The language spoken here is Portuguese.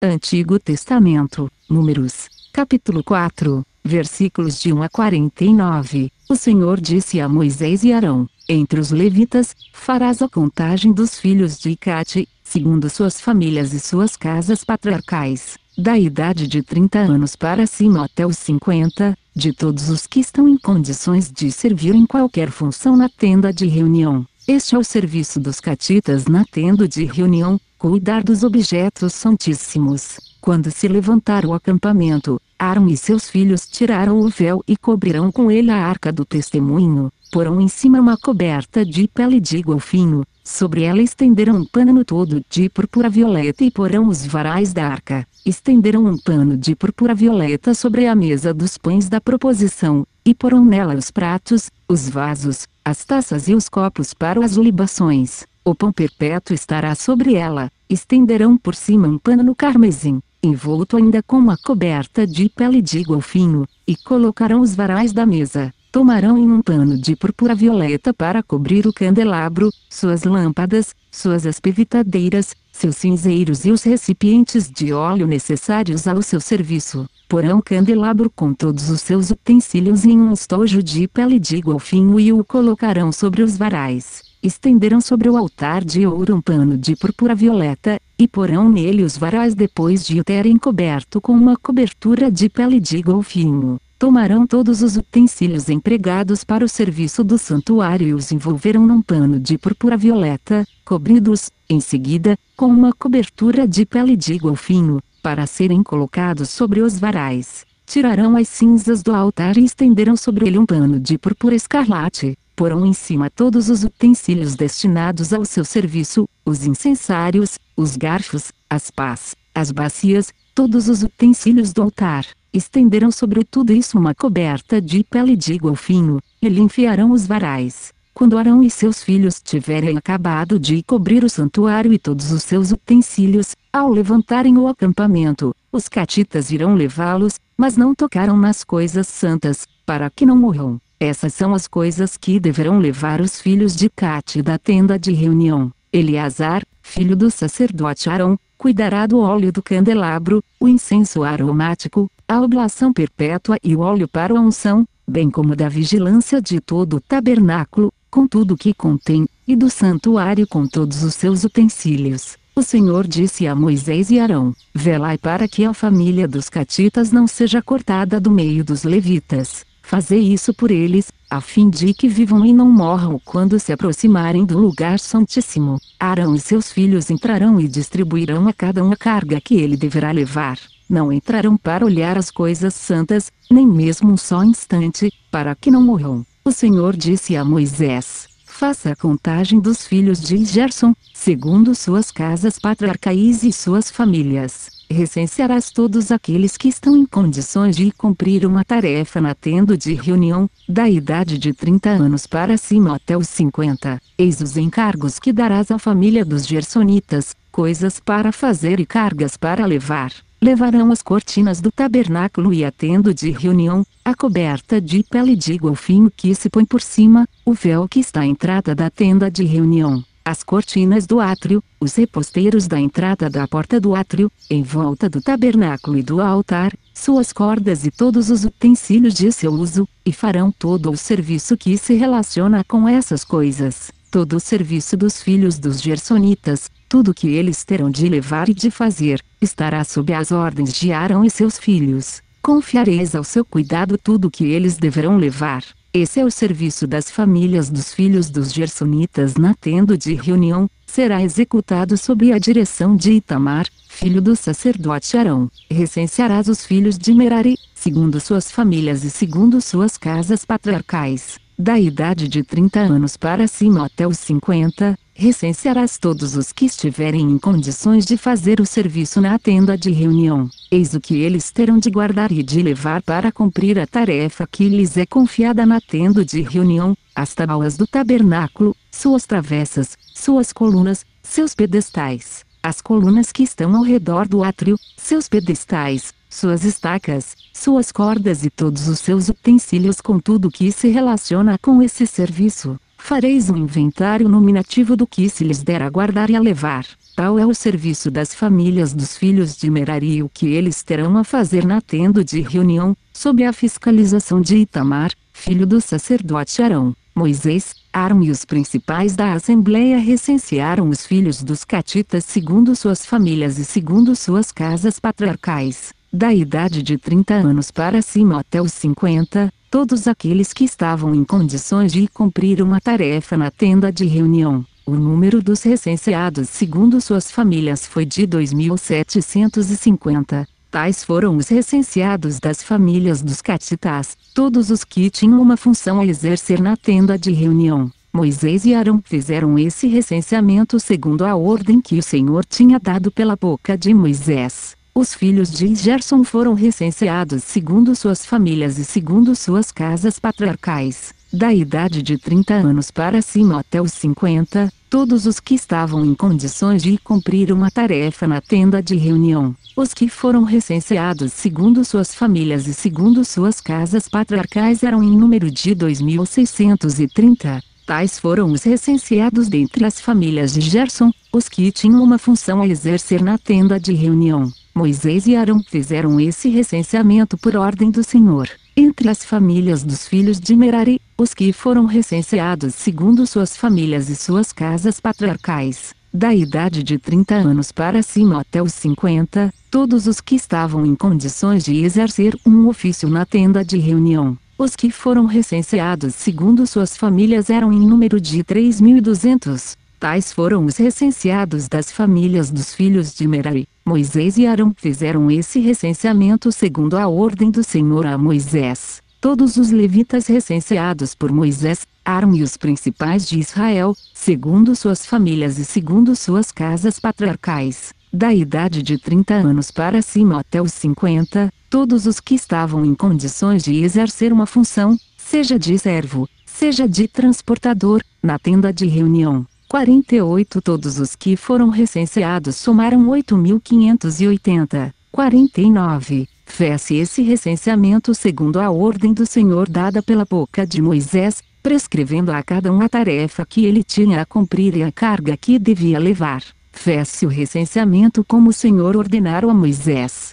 Antigo Testamento, Números, capítulo 4, versículos de 1 a 49. O Senhor disse a Moisés e Arão: entre os levitas, farás a contagem dos filhos de Icate, segundo suas famílias e suas casas patriarcais, da idade de 30 anos para cima até os 50, de todos os que estão em condições de servir em qualquer função na tenda de reunião. Este é o serviço dos catitas na tenda de reunião, cuidar dos objetos santíssimos. Quando se levantar o acampamento, Arão e seus filhos tirarão o véu e cobrirão com ele a arca do testemunho, porão em cima uma coberta de pele de golfinho, sobre ela estenderão um pano todo de púrpura violeta e porão os varais da arca. Estenderão um pano de púrpura violeta sobre a mesa dos pães da proposição, e porão nela os pratos, os vasos, as taças e os copos para as libações. O pão perpétuo estará sobre ela. Estenderão por cima um pano carmesim, envolto ainda com uma coberta de pele de golfinho, e colocarão os varais da mesa. Tomarão em um pano de púrpura violeta para cobrir o candelabro, suas lâmpadas, suas espevitadeiras, seus cinzeiros e os recipientes de óleo necessários ao seu serviço. Porão o candelabro com todos os seus utensílios em um estojo de pele de golfinho e o colocarão sobre os varais. Estenderão sobre o altar de ouro um pano de púrpura violeta, e porão nele os varais depois de o terem coberto com uma cobertura de pele de golfinho. Tomarão todos os utensílios empregados para o serviço do santuário e os envolverão num pano de púrpura violeta, cobrindo-os, em seguida, com uma cobertura de pele de golfinho, para serem colocados sobre os varais. Tirarão as cinzas do altar e estenderão sobre ele um pano de púrpura escarlate. Porão em cima todos os utensílios destinados ao seu serviço, os incensários, os garfos, as pás, as bacias, todos os utensílios do altar. Estenderão sobre tudo isso uma coberta de pele de golfinho, e lhe enfiarão os varais. Quando Arão e seus filhos tiverem acabado de cobrir o santuário e todos os seus utensílios, ao levantarem o acampamento, os catitas irão levá-los, mas não tocaram nas coisas santas, para que não morram. Essas são as coisas que deverão levar os filhos de Cate da tenda de reunião. Eleazar, filho do sacerdote Arão, cuidará do óleo do candelabro, o incenso aromático, a oblação perpétua e o óleo para a unção, bem como da vigilância de todo o tabernáculo, com tudo o que contém, e do santuário com todos os seus utensílios. O Senhor disse a Moisés e Arão: velai para que a família dos catitas não seja cortada do meio dos levitas. Fazei isso por eles, a fim de que vivam e não morram quando se aproximarem do lugar santíssimo. Arão e seus filhos entrarão e distribuirão a cada um a carga que ele deverá levar. Não entrarão para olhar as coisas santas, nem mesmo um só instante, para que não morram. O Senhor disse a Moisés: faça a contagem dos filhos de Gerson, segundo suas casas patriarcais e suas famílias. Recensearás todos aqueles que estão em condições de cumprir uma tarefa na tenda de reunião, da idade de 30 anos para cima até os 50. Eis os encargos que darás à família dos gersonitas: coisas para fazer e cargas para levar. Levarão as cortinas do tabernáculo e a tenda de reunião, a coberta de pele de golfinho que se põe por cima, o véu que está à entrada da tenda de reunião, as cortinas do átrio, os reposteiros da entrada da porta do átrio, em volta do tabernáculo e do altar, suas cordas e todos os utensílios de seu uso, e farão todo o serviço que se relaciona com essas coisas. Todo o serviço dos filhos dos gersonitas, tudo que eles terão de levar e de fazer, estará sob as ordens de Arão e seus filhos. Confiareis ao seu cuidado tudo o que eles deverão levar. Esse é o serviço das famílias dos filhos dos gersonitas na tenda de reunião, será executado sob a direção de Itamar, filho do sacerdote Arão. Recensearás os filhos de Merari, segundo suas famílias e segundo suas casas patriarcais, da idade de 30 anos para cima até os 50, recensearás todos os que estiverem em condições de fazer o serviço na tenda de reunião. Eis o que eles terão de guardar e de levar para cumprir a tarefa que lhes é confiada na tenda de reunião: as tábuas do tabernáculo, suas travessas, suas colunas, seus pedestais, as colunas que estão ao redor do átrio, seus pedestais, suas estacas, suas cordas e todos os seus utensílios com tudo que se relaciona com esse serviço. Fareis um inventário nominativo do que se lhes der a guardar e a levar. tal é o serviço das famílias dos filhos de Merari e o que eles terão a fazer na tenda de reunião, sob a fiscalização de Itamar, filho do sacerdote Arão. Moisés, Arão e os principais da Assembleia recensearam os filhos dos catitas segundo suas famílias e segundo suas casas patriarcais, da idade de 30 anos para cima até os 50, todos aqueles que estavam em condições de cumprir uma tarefa na tenda de reunião. O número dos recenseados segundo suas famílias foi de 2.750. Tais foram os recenseados das famílias dos catitas, todos os que tinham uma função a exercer na tenda de reunião. Moisés e Arão fizeram esse recenseamento segundo a ordem que o Senhor tinha dado pela boca de Moisés. Os filhos de Gerson foram recenseados segundo suas famílias e segundo suas casas patriarcais, da idade de 30 anos para cima até os 50, todos os que estavam em condições de cumprir uma tarefa na tenda de reunião. Os que foram recenseados segundo suas famílias e segundo suas casas patriarcais eram em número de 2.630. Tais foram os recenseados dentre as famílias de Gerson, os que tinham uma função a exercer na tenda de reunião. Moisés e Arão fizeram esse recenseamento por ordem do Senhor. Entre as famílias dos filhos de Merari, os que foram recenseados segundo suas famílias e suas casas patriarcais, da idade de 30 anos para cima até os 50, todos os que estavam em condições de exercer um ofício na tenda de reunião. Os que foram recenseados segundo suas famílias eram em número de 3.200. Tais foram os recenseados das famílias dos filhos de Merari. Moisés e Arão fizeram esse recenseamento segundo a ordem do Senhor a Moisés. Todos os levitas recenseados por Moisés, Arão e os principais de Israel, segundo suas famílias e segundo suas casas patriarcais, da idade de 30 anos para cima até os 50, todos os que estavam em condições de exercer uma função, seja de servo, seja de transportador, na tenda de reunião. 48 Todos os que foram recenseados somaram 8.580. 49. Fez-se esse recenseamento segundo a ordem do Senhor dada pela boca de Moisés, prescrevendo a cada um a tarefa que ele tinha a cumprir e a carga que devia levar. Fez-se o recenseamento como o Senhor ordenara a Moisés.